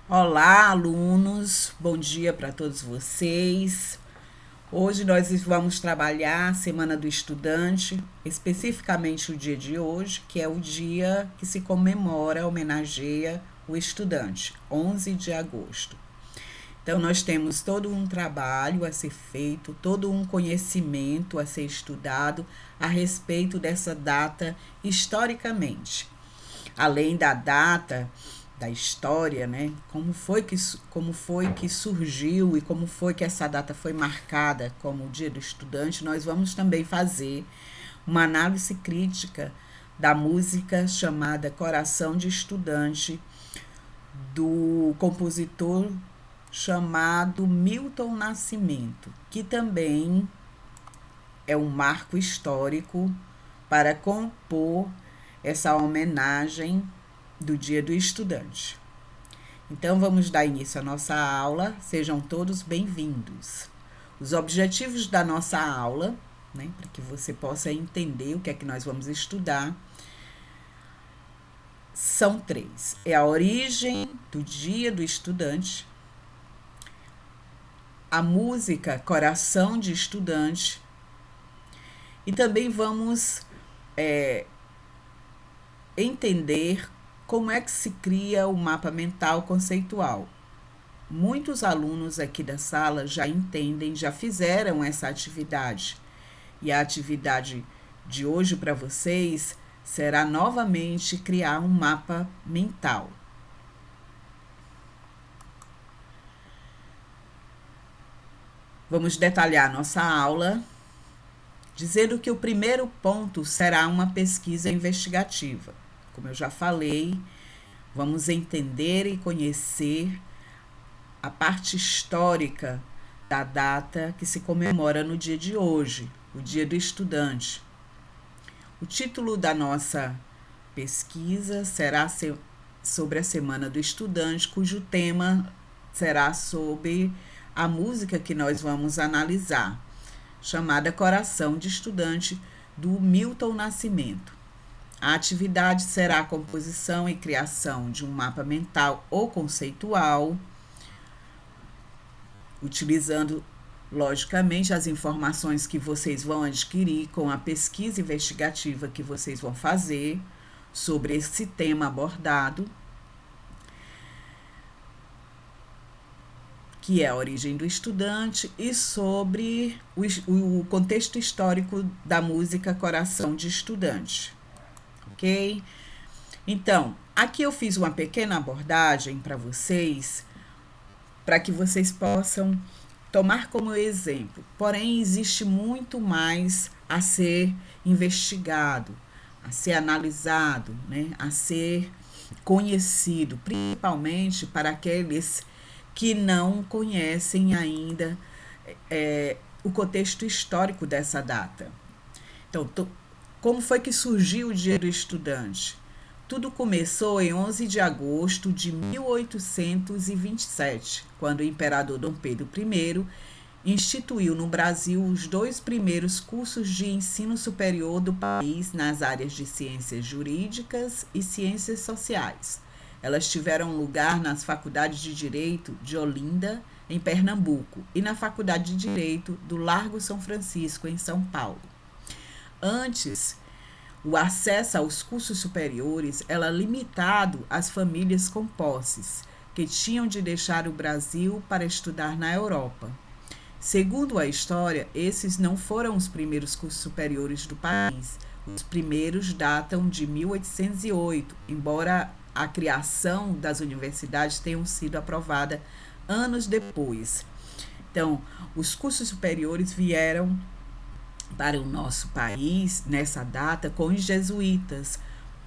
Olá, alunos, bom dia para todos vocês. Hoje nós vamos trabalhar a Semana do Estudante, especificamente o dia de hoje, que é o dia que se comemora, homenageia o estudante, 11 de agosto. Então, nós temos todo um trabalho a ser feito, todo um conhecimento a ser estudado a respeito dessa data historicamente. Além da data, da história, né? Como foi que surgiu e como foi que essa data foi marcada como o Dia do Estudante, nós vamos também fazer uma análise crítica da música chamada Coração de Estudante, do compositor chamado Milton Nascimento, que também é um marco histórico para compor essa homenagem do Dia do Estudante. Então, vamos dar início à nossa aula. Sejam todos bem-vindos. Os objetivos da nossa aula, né, para que você possa entender o que é que nós vamos estudar, são três. É a origem do Dia do Estudante, a música Coração de Estudante, e também vamos entender como é que se cria o mapa mental conceitual. Muitos alunos aqui da sala já entendem, já fizeram essa atividade. E a atividade de hoje para vocês será novamente criar um mapa mental. Vamos detalhar nossa aula, dizendo que o primeiro ponto será uma pesquisa investigativa. Como eu já falei, vamos entender e conhecer a parte histórica da data que se comemora no dia de hoje, o Dia do Estudante. O título da nossa pesquisa será sobre a Semana do Estudante, cujo tema será sobre a música que nós vamos analisar, chamada Coração de Estudante, do Milton Nascimento. A atividade será a composição e criação de um mapa mental ou conceitual, utilizando, logicamente, as informações que vocês vão adquirir com a pesquisa investigativa que vocês vão fazer sobre esse tema abordado, que é a origem do estudante, e sobre o contexto histórico da música Coração de Estudante. Ok? Então, aqui eu fiz uma pequena abordagem para vocês, para que vocês possam tomar como exemplo. Porém, existe muito mais a ser investigado, a ser analisado, né? A ser conhecido, principalmente para aqueles que não conhecem ainda o contexto histórico dessa data. Então, como foi que surgiu o Dia do Estudante? Tudo começou em 11 de agosto de 1827, quando o imperador Dom Pedro I instituiu no Brasil os dois primeiros cursos de ensino superior do país nas áreas de ciências jurídicas e ciências sociais. Elas tiveram lugar nas faculdades de Direito de Olinda, em Pernambuco, e na Faculdade de Direito do Largo São Francisco, em São Paulo. Antes, o acesso aos cursos superiores era limitado às famílias com posses, que tinham de deixar o Brasil para estudar na Europa. Segundo a história, esses não foram os primeiros cursos superiores do país. Os primeiros datam de 1808, embora a criação das universidades tenha sido aprovada anos depois. Então, os cursos superiores vieram para o nosso país nessa data com os jesuítas,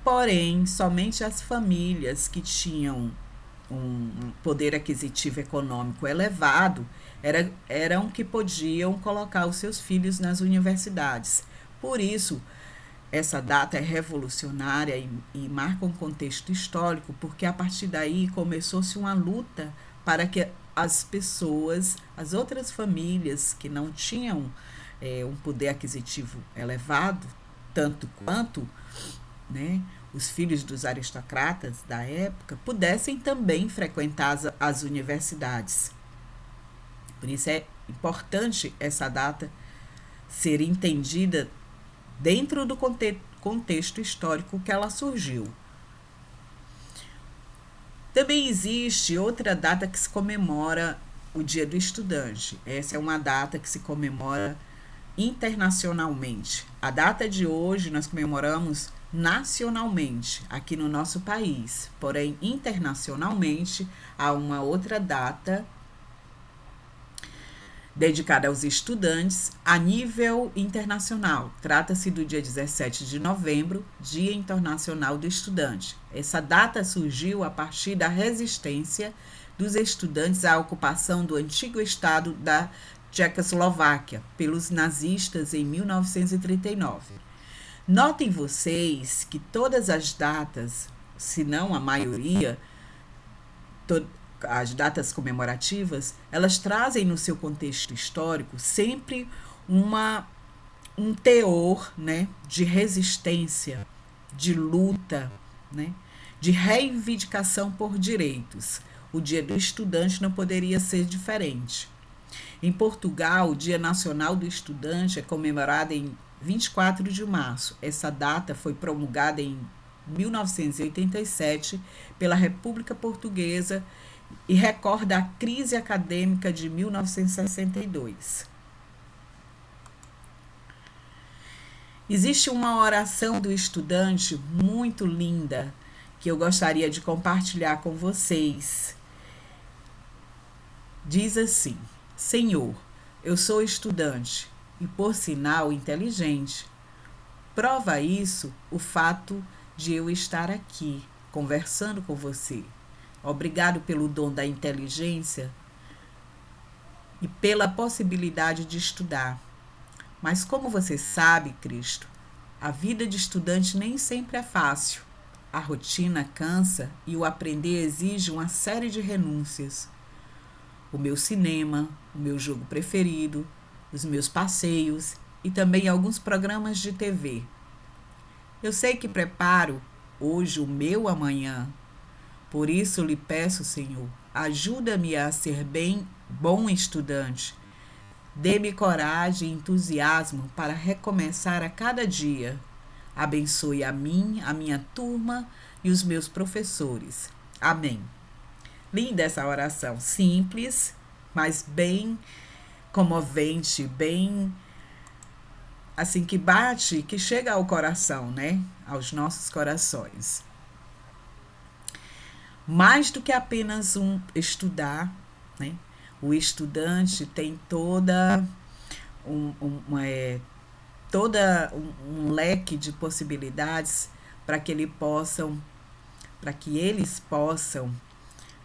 porém, somente as famílias que tinham um poder aquisitivo econômico elevado eram que podiam colocar os seus filhos nas universidades. Por isso, essa data é revolucionária e marca um contexto histórico, porque a partir daí começou-se uma luta para que as pessoas, as outras famílias que não tinham um poder aquisitivo elevado, tanto quanto, né, os filhos dos aristocratas da época, pudessem também frequentar as universidades. Por isso é importante essa data ser entendida dentro do contexto histórico que ela surgiu. Também existe outra data que se comemora o Dia do Estudante. Essa é uma data que se comemora internacionalmente. A data de hoje nós comemoramos nacionalmente aqui no nosso país, porém internacionalmente há uma outra data dedicada aos estudantes a nível internacional. Trata-se do dia 17 de novembro, Dia Internacional do Estudante. Essa data surgiu a partir da resistência dos estudantes à ocupação do antigo estado da Tchecoslováquia pelos nazistas em 1939. Notem vocês que todas as datas, se não a maioria, as datas comemorativas, elas trazem no seu contexto histórico sempre um teor, né, de resistência, de luta, né, de reivindicação por direitos. O Dia do Estudante não poderia ser diferente. Em Portugal, o Dia Nacional do Estudante é comemorado em 24 de março. Essa data foi promulgada em 1987 pela República Portuguesa e recorda a crise acadêmica de 1962. Existe uma oração do estudante muito linda que eu gostaria de compartilhar com vocês. Diz assim: Senhor, eu sou estudante e, por sinal, inteligente. Prova isso o fato de eu estar aqui, conversando com você. Obrigado pelo dom da inteligência e pela possibilidade de estudar. Mas como você sabe, Cristo, a vida de estudante nem sempre é fácil. A rotina cansa e o aprender exige uma série de renúncias. O meu cinema, o meu jogo preferido, os meus passeios e também alguns programas de TV. Eu sei que preparo hoje o meu amanhã. Por isso lhe peço, Senhor, ajuda-me a ser bom estudante. Dê-me coragem e entusiasmo para recomeçar a cada dia. Abençoe a mim, a minha turma e os meus professores. Amém. Linda essa oração, simples, mas bem comovente, bem assim que bate, que chega ao coração, né? Aos nossos corações. Mais do que apenas estudar, né? O estudante tem toda um leque de possibilidades para que eles possam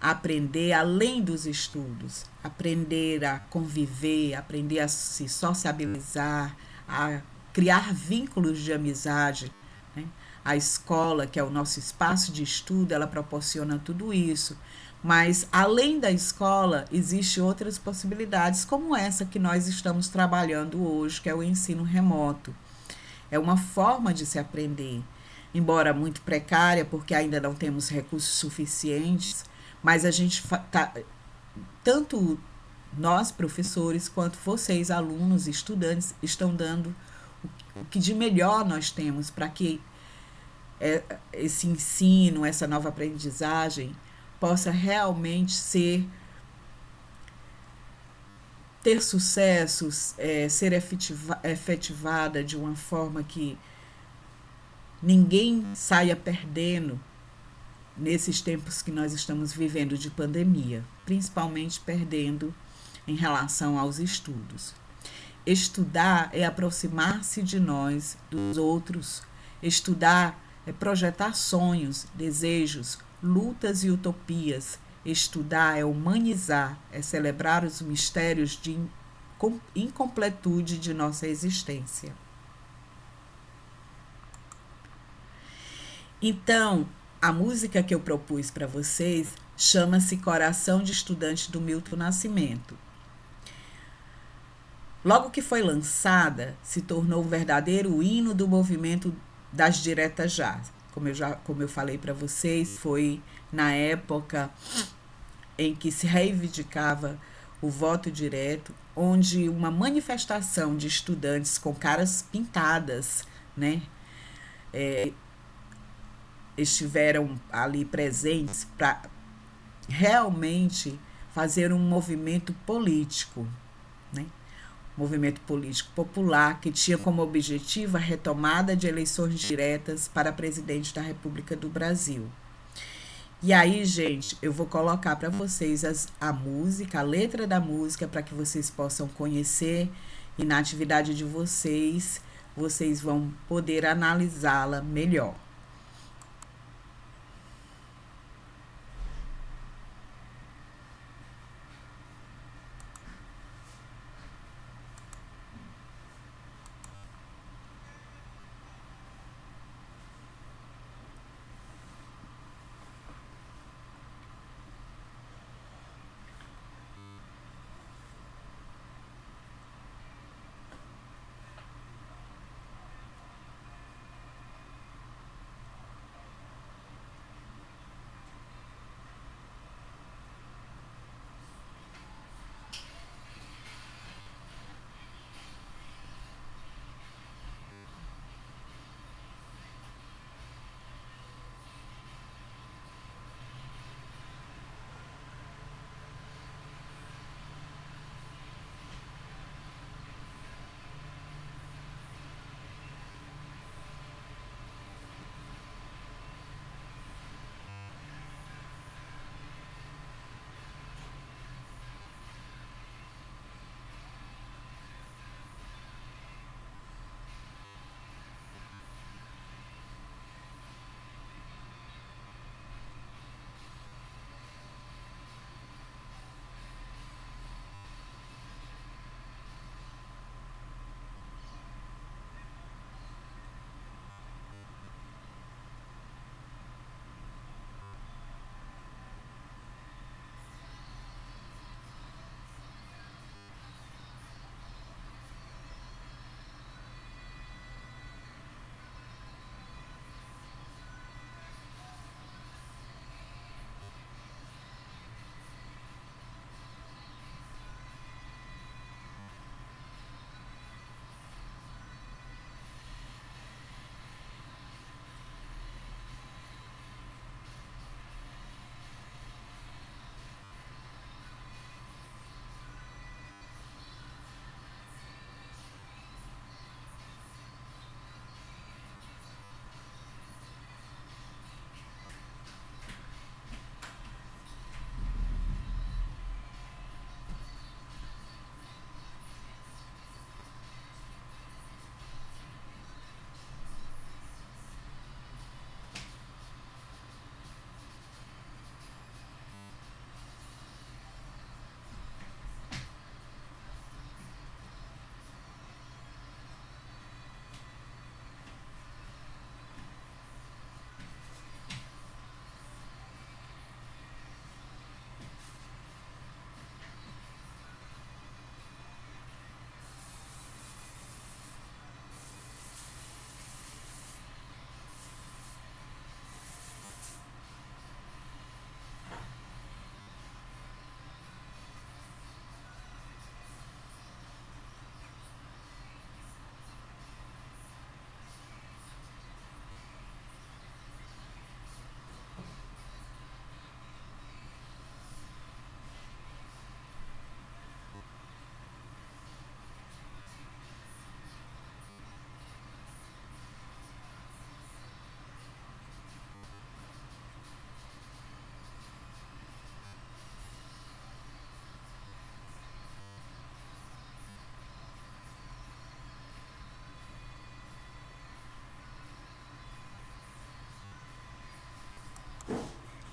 aprender além dos estudos, aprender a conviver, aprender a se sociabilizar, a criar vínculos de amizade, né? A escola, que é o nosso espaço de estudo, ela proporciona tudo isso. Mas, além da escola, existem outras possibilidades, como essa que nós estamos trabalhando hoje, que é o ensino remoto. É uma forma de se aprender, embora muito precária, porque ainda não temos recursos suficientes, mas a gente tanto nós, professores, quanto vocês, alunos, estudantes, estão dando o que de melhor nós temos para que esse ensino, essa nova aprendizagem possa realmente ter sucesso, ser efetivada de uma forma que ninguém saia perdendo nesses tempos que nós estamos vivendo de pandemia, principalmente perdendo em relação aos estudos. Estudar é aproximar-se de nós, dos outros. Estudar é projetar sonhos, desejos, lutas e utopias. Estudar é humanizar, é celebrar os mistérios de incompletude de nossa existência. Então, a música que eu propus para vocês chama-se Coração de Estudante, do Milton Nascimento. Logo que foi lançada, se tornou um verdadeiro hino do movimento das diretas já. como eu falei para vocês, foi na época em que se reivindicava o voto direto, onde uma manifestação de estudantes com caras pintadas, né, estiveram ali presentes para realmente fazer um movimento político, né? Movimento político popular que tinha como objetivo a retomada de eleições diretas para presidente da República do Brasil. E aí, gente, eu vou colocar para vocês a música, a letra da música, para que vocês possam conhecer e na atividade de vocês, vocês vão poder analisá-la melhor.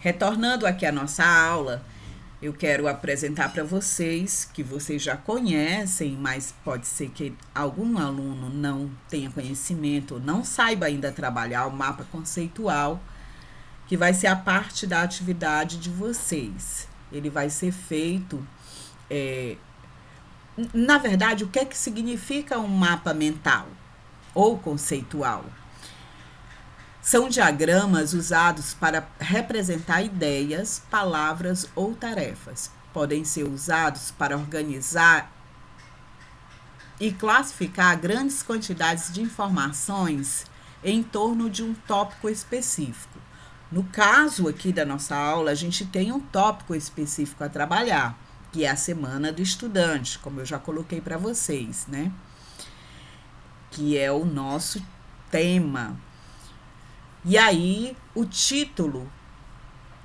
Retornando aqui à nossa aula, eu quero apresentar para vocês, que vocês já conhecem, mas pode ser que algum aluno não tenha conhecimento, não saiba ainda trabalhar o mapa conceitual, que vai ser a parte da atividade de vocês. Ele vai ser feito, na verdade, o que é que significa um mapa mental ou conceitual? São diagramas usados para representar ideias, palavras ou tarefas. Podem ser usados para organizar e classificar grandes quantidades de informações em torno de um tópico específico. No caso aqui da nossa aula, a gente tem um tópico específico a trabalhar, que é a Semana do Estudante, como eu já coloquei para vocês, né? Que é o nosso tema. E aí, o título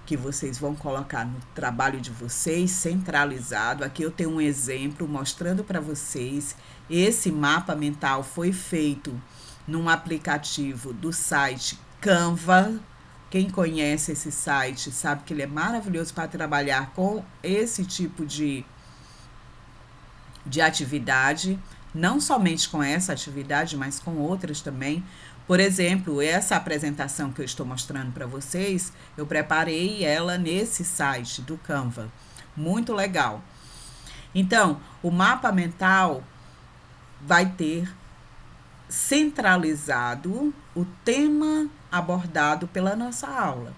que vocês vão colocar no trabalho de vocês, centralizado. Aqui eu tenho um exemplo mostrando para vocês. Esse mapa mental foi feito num aplicativo do site Canva. Quem conhece esse site sabe que ele é maravilhoso para trabalhar com esse tipo de atividade, não somente com essa atividade, mas com outras também. Por exemplo, essa apresentação que eu estou mostrando para vocês, eu preparei ela nesse site do Canva. Muito legal. Então, o mapa mental vai ter centralizado o tema abordado pela nossa aula,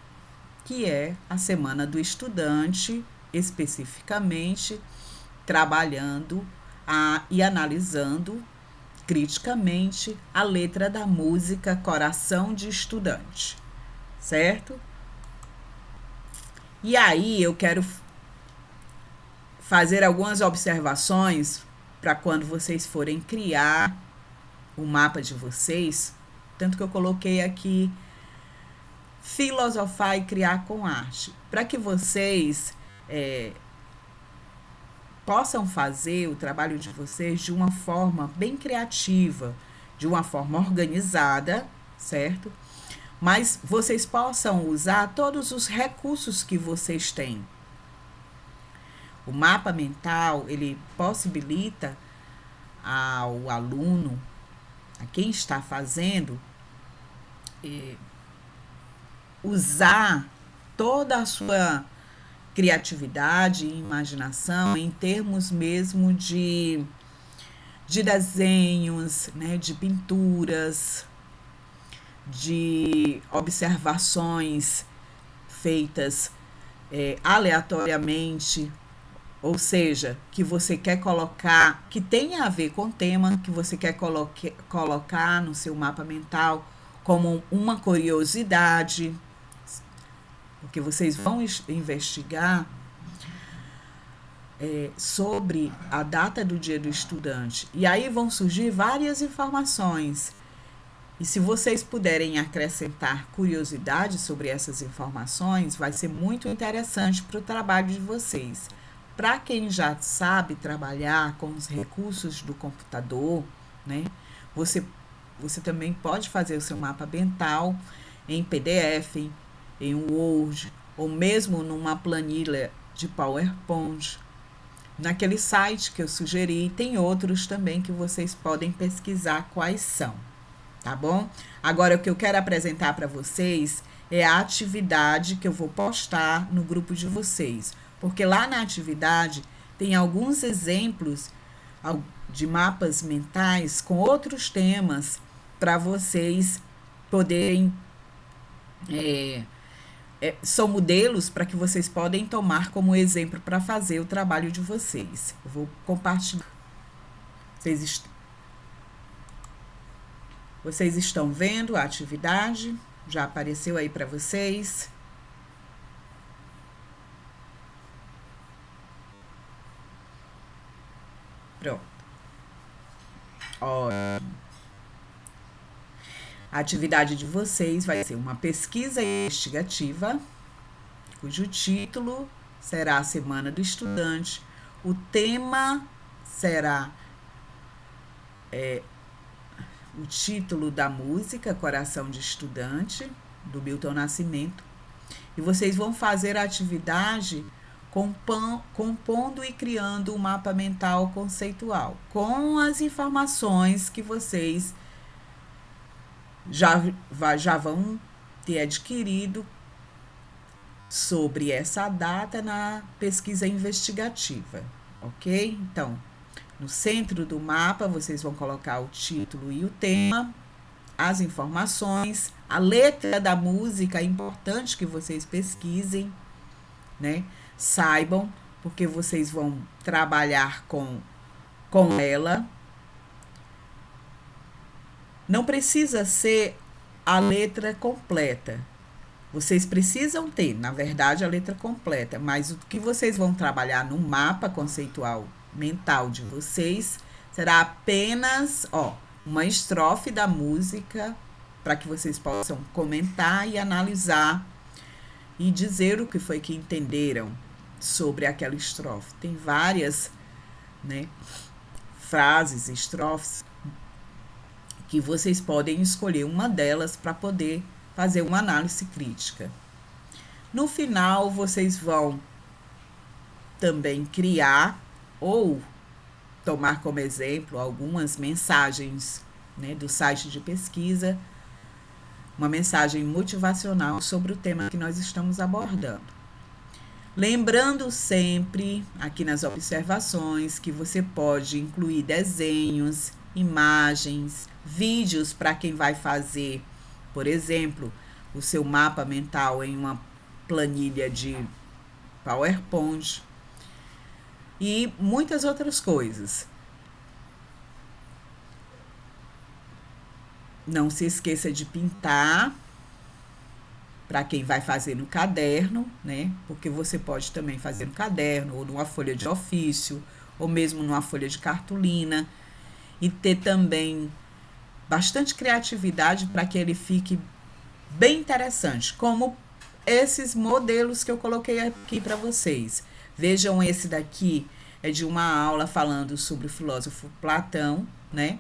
que é a Semana do Estudante, especificamente trabalhando e analisando criticamente a letra da música Coração de Estudante, certo? E aí eu quero fazer algumas observações para quando vocês forem criar o mapa de vocês, tanto que eu coloquei aqui filosofar e criar com arte, para que vocês possam fazer o trabalho de vocês de uma forma bem criativa, de uma forma organizada, certo? Mas vocês possam usar todos os recursos que vocês têm. O mapa mental, ele possibilita ao aluno, a quem está fazendo, usar toda a sua criatividade e imaginação em termos mesmo de desenhos, né, de pinturas, de observações feitas aleatoriamente, ou seja, que você quer colocar, que tenha a ver com o tema, que você quer colocar no seu mapa mental como uma curiosidade, porque vocês vão investigar sobre a data do Dia do Estudante. E aí vão surgir várias informações. E se vocês puderem acrescentar curiosidade sobre essas informações, vai ser muito interessante para o trabalho de vocês. Para quem já sabe trabalhar com os recursos do computador, né, você também pode fazer o seu mapa mental em PDF, em Word, ou mesmo numa planilha de PowerPoint. Naquele site que eu sugeri, tem outros também que vocês podem pesquisar quais são, tá bom? Agora, o que eu quero apresentar para vocês é a atividade que eu vou postar no grupo de vocês, porque lá na atividade tem alguns exemplos de mapas mentais com outros temas para vocês poderem são modelos para que vocês podem tomar como exemplo para fazer o trabalho de vocês. Eu vou compartilhar. Vocês estão vendo a atividade? Já apareceu aí para vocês? Pronto. Ótimo. A atividade de vocês vai ser uma pesquisa investigativa, cujo título será a Semana do Estudante. O tema será o título da música Coração de Estudante, do Milton Nascimento. E vocês vão fazer a atividade compondo e criando um mapa mental conceitual, com as informações que vocês já vão ter adquirido sobre essa data na pesquisa investigativa, ok? Então, no centro do mapa, vocês vão colocar o título e o tema, as informações, a letra da música, é importante que vocês pesquisem, né? Saibam, porque vocês vão trabalhar com ela. Não precisa ser a letra completa. Vocês precisam ter, na verdade, a letra completa, mas o que vocês vão trabalhar no mapa conceitual mental de vocês será apenas, uma estrofe da música para que vocês possam comentar e analisar e dizer o que foi que entenderam sobre aquela estrofe. Tem várias, né, frases, estrofes, que vocês podem escolher uma delas para poder fazer uma análise crítica. No final, vocês vão também criar ou tomar como exemplo algumas mensagens, né, do site de pesquisa, uma mensagem motivacional sobre o tema que nós estamos abordando. Lembrando sempre, aqui nas observações, que você pode incluir desenhos, imagens, vídeos para quem vai fazer, por exemplo, o seu mapa mental em uma planilha de PowerPoint e muitas outras coisas. Não se esqueça de pintar para quem vai fazer no caderno, né? Porque você pode também fazer no caderno ou numa folha de ofício ou mesmo numa folha de cartolina e ter também bastante criatividade para que ele fique bem interessante, como esses modelos que eu coloquei aqui para vocês. Vejam, esse daqui é de uma aula falando sobre o filósofo Platão, né?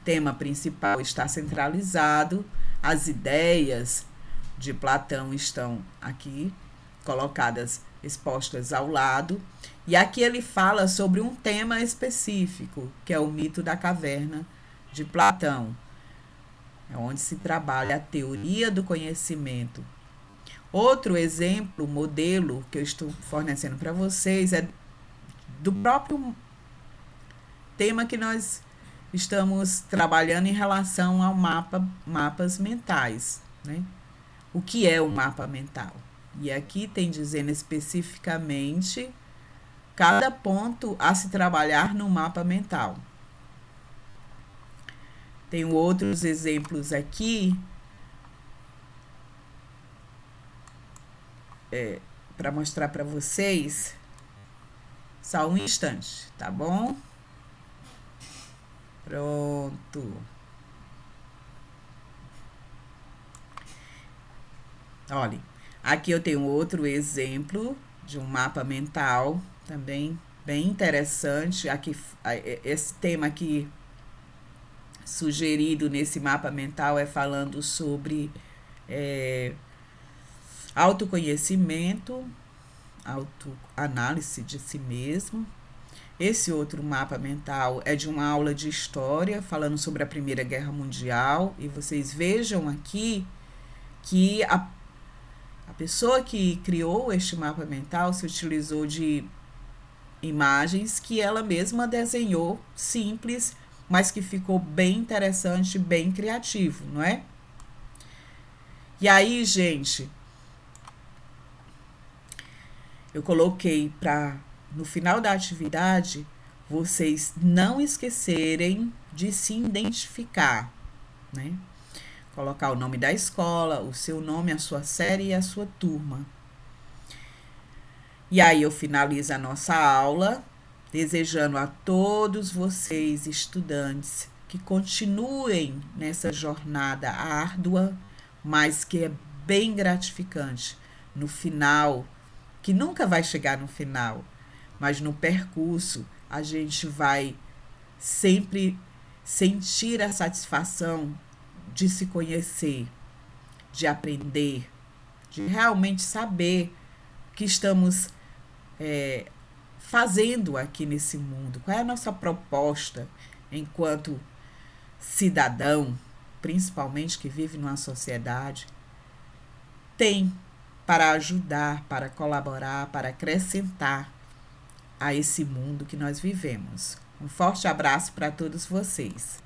Tema principal está centralizado, as ideias de Platão estão aqui colocadas, expostas ao lado, e aqui ele fala sobre um tema específico, que é o mito da caverna de Platão, é onde se trabalha a teoria do conhecimento. Outro exemplo, modelo que eu estou fornecendo para vocês é do próprio tema que nós estamos trabalhando em relação ao mapas mentais, né? O que é o mapa mental? E aqui tem dizendo especificamente cada ponto a se trabalhar no mapa mental. Tenho outros exemplos aqui para mostrar para vocês. Só um instante, tá bom? Pronto. Olha, aqui eu tenho outro exemplo de um mapa mental, também bem interessante. Aqui, esse tema aqui sugerido nesse mapa mental é falando sobre autoconhecimento, autoanálise de si mesmo. Esse outro mapa mental é de uma aula de história, falando sobre a Primeira Guerra Mundial. E vocês vejam aqui que a pessoa que criou este mapa mental se utilizou de imagens que ela mesma desenhou, simples, mas que ficou bem interessante, bem criativo, não é? E aí, gente, eu coloquei para, no final da atividade, vocês não esquecerem de se identificar, né? Colocar o nome da escola, o seu nome, a sua série e a sua turma. E aí eu finalizo a nossa aula, desejando a todos vocês, estudantes, que continuem nessa jornada árdua, mas que é bem gratificante. No final, que nunca vai chegar no final, mas no percurso a gente vai sempre sentir a satisfação de se conhecer, de aprender, de realmente saber o que estamos fazendo aqui nesse mundo, qual é a nossa proposta enquanto cidadão, principalmente que vive numa sociedade, tem para ajudar, para colaborar, para acrescentar a esse mundo que nós vivemos. Um forte abraço para todos vocês.